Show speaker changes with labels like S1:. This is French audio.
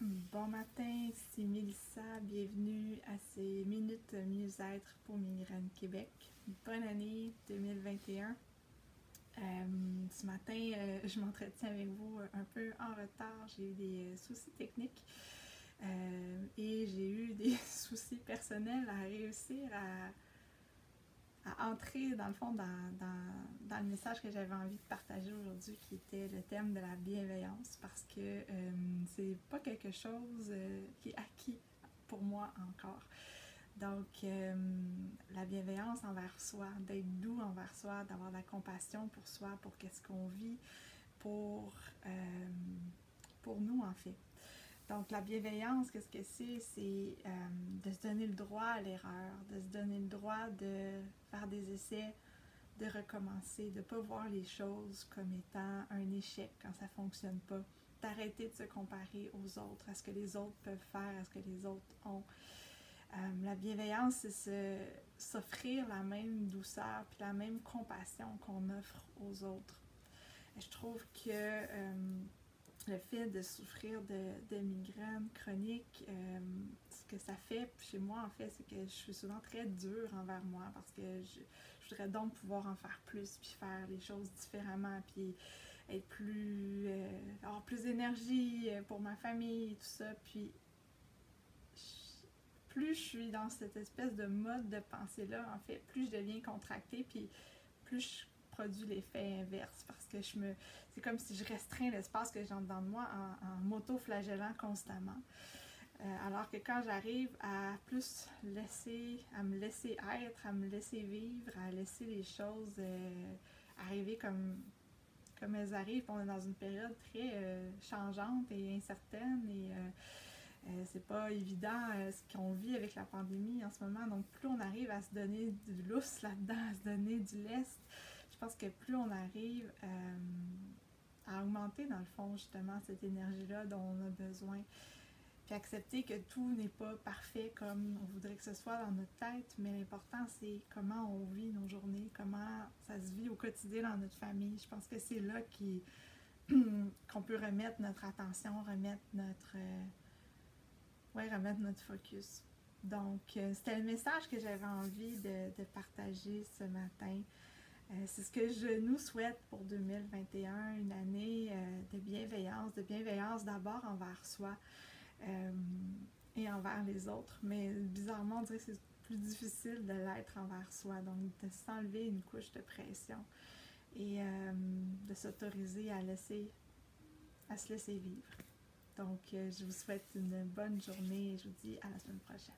S1: Bon matin, c'est Mélissa. Bienvenue à ces minutes mieux-être pour Migraine Québec. Bonne année 2021. Ce matin, je m'entretiens avec vous un peu en retard. J'ai eu des soucis techniques et j'ai eu des soucis personnels à réussir à entrer dans le fond dans le message que j'avais envie de partager aujourd'hui, qui était le thème de la bienveillance, parce que c'est pas quelque chose qui est acquis pour moi encore. Donc la bienveillance envers soi, d'être doux envers soi, d'avoir de la compassion pour soi, pour qu'est-ce qu'on vit, pour nous en fait. Donc, la bienveillance, qu'est-ce que c'est? C'est de se donner le droit à l'erreur, de se donner le droit de faire des essais, de recommencer, de ne pas voir les choses comme étant un échec quand ça ne fonctionne pas, d'arrêter de se comparer aux autres, à ce que les autres peuvent faire, à ce que les autres ont. La bienveillance, c'est s'offrir la même douceur puis la même compassion qu'on offre aux autres. Et je trouve que le fait de souffrir de migraines chroniques, ce que ça fait chez moi, en fait, c'est que je suis souvent très dure envers moi parce que je voudrais donc pouvoir en faire plus, puis faire les choses différemment, puis être avoir plus d'énergie pour ma famille et tout ça. Puis plus je suis dans cette espèce de mode de pensée-là, en fait, plus je deviens contractée, puis plus je produis l'effet inverse, parce que c'est comme si je restreins l'espace que j'ai en dedans de moi en m'auto-flagellant constamment. Alors que quand j'arrive à à me laisser être, à me laisser vivre, à laisser les choses arriver comme elles arrivent, on est dans une période très changeante et incertaine, et c'est pas évident ce qu'on vit avec la pandémie en ce moment. Donc plus on arrive à se donner du lousse là-dedans, à se donner du lest, je pense que plus on arrive à augmenter dans le fond justement cette énergie-là dont on a besoin, puis accepter que tout n'est pas parfait comme on voudrait que ce soit dans notre tête, mais l'important c'est comment on vit nos journées, comment ça se vit au quotidien dans notre famille. Je pense que c'est là qu'on peut remettre notre attention, remettre notre focus. Donc, c'était le message que j'avais envie de partager ce matin. C'est ce que je nous souhaite pour 2021, une année de bienveillance d'abord envers soi et envers les autres. Mais bizarrement, on dirait que c'est plus difficile de l'être envers soi. Donc, de s'enlever une couche de pression et de s'autoriser à se laisser vivre. Donc, je vous souhaite une bonne journée et je vous dis à la semaine prochaine.